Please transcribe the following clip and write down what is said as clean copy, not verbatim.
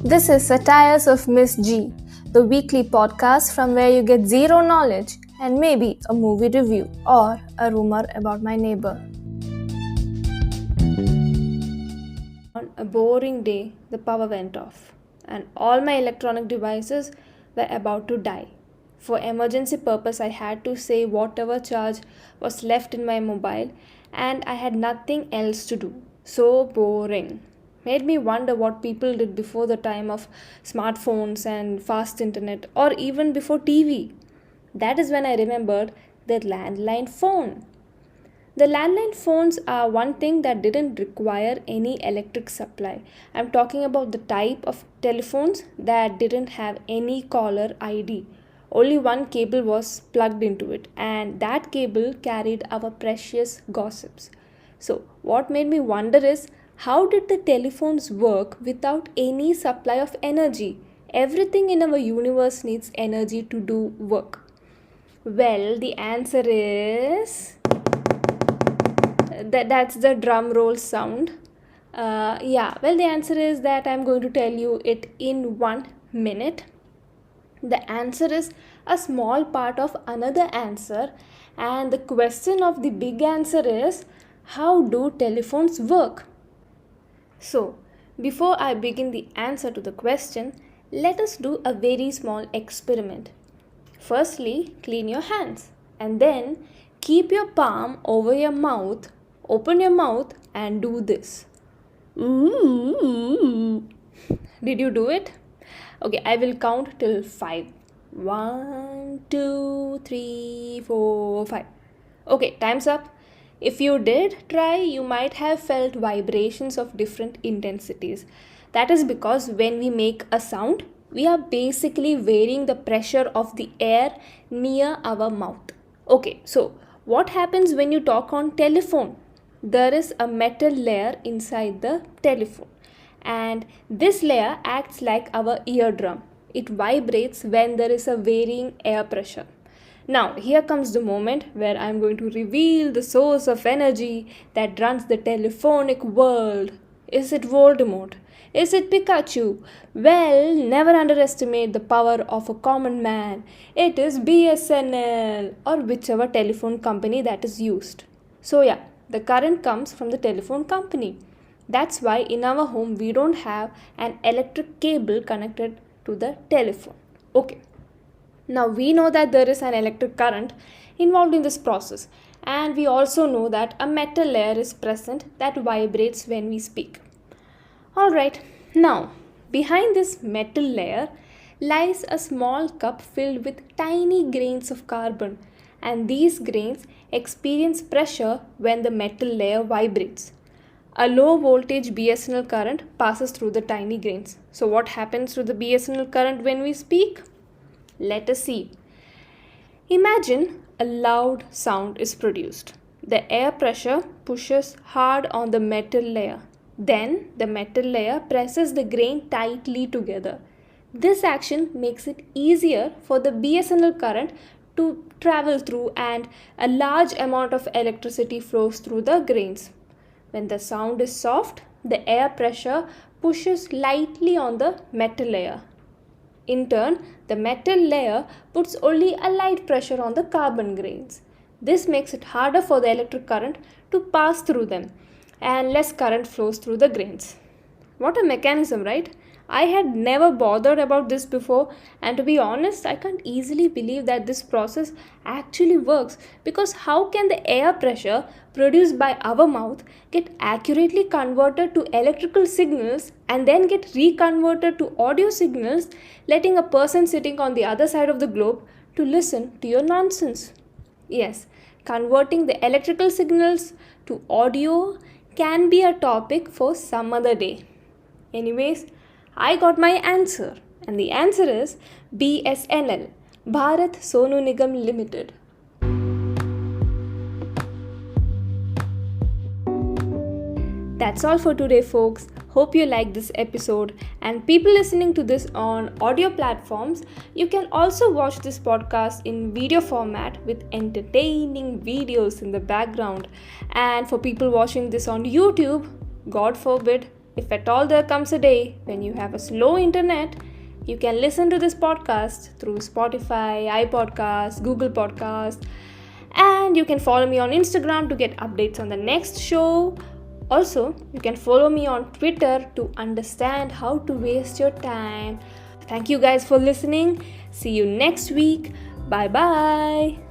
This is Satires of Miss G, the weekly podcast from where you get zero knowledge and maybe a movie review or a rumor about my neighbor. On a boring day, the power went off, and all my electronic devices were about to die. For emergency purpose, I had to save whatever charge was left in my mobile, and I had nothing else to do. So boring. Made me wonder what people did before the time of smartphones and fast internet, or even before TV. That is when I remembered the landline phone. The landline phones are one thing that didn't require any electric supply. I'm talking about the type of telephones that didn't have any caller ID. Only one cable was plugged into it, and that cable carried our precious gossips. So, what made me wonder is how did the telephones work without any supply of energy? Everything in our universe needs energy to do work. Well, the answer is that's the drum roll sound. The answer is that I'm going to tell you it in 1 minute. The answer is a small part of another answer, and the question of the big answer is how do telephones work? So, before I begin the answer to the question, let us do a very small experiment. Firstly, clean your hands and then keep your palm over your mouth, open your mouth and do this. Ooh. Did you do it? Okay, I will count till 5. 1, 2, 3, 4, 5. Okay, time's up. If you did try, you might have felt vibrations of different intensities. That is because when we make a sound, we are basically varying the pressure of the air near our mouth. Okay, so what happens when you talk on telephone? There is a metal layer inside the telephone, and this layer acts like our eardrum. It vibrates when there is a varying air pressure. Now, here comes the moment where I'm going to reveal the source of energy that runs the telephonic world. Is it Voldemort? Is it Pikachu? Well, never underestimate the power of a common man. It is BSNL or whichever telephone company that is used. So, yeah, the current comes from the telephone company. That's why in our home we don't have an electric cable connected to the telephone. Okay. Now we know that there is an electric current involved in this process, and we also know that a metal layer is present that vibrates when we speak. Alright, now behind this metal layer lies a small cup filled with tiny grains of carbon, and these grains experience pressure when the metal layer vibrates. A low voltage BSNL current passes through the tiny grains. So, what happens to the BSNL current when we speak? Let us see. Imagine a loud sound is produced. The air pressure pushes hard on the metal layer. Then the metal layer presses the grain tightly together. This action makes it easier for the BSNL current to travel through, and a large amount of electricity flows through the grains. When the sound is soft, the air pressure pushes lightly on the metal layer. In turn, the metal layer puts only a light pressure on the carbon grains. This makes it harder for the electric current to pass through them, and less current flows through the grains. What a mechanism, right? I had never bothered about this before, and to be honest, I can't easily believe that this process actually works, because how can the air pressure produced by our mouth get accurately converted to electrical signals and then get reconverted to audio signals, letting a person sitting on the other side of the globe to listen to your nonsense? Yes, converting the electrical signals to audio can be a topic for some other day. Anyways, I got my answer, and the answer is BSNL, Bharat Sonu Nigam Limited. That's all for today, folks. Hope you liked this episode. And people listening to this on audio platforms, you can also watch this podcast in video format with entertaining videos in the background. And for people watching this on YouTube, God forbid, If at all there comes a day when you have a slow internet, you can listen to this podcast through Spotify, iPodcast, Google Podcast, and you can follow me on Instagram to get updates on the next show. Also, you can follow me on Twitter to understand how to waste your time. Thank you guys for listening. See you next week. Bye bye.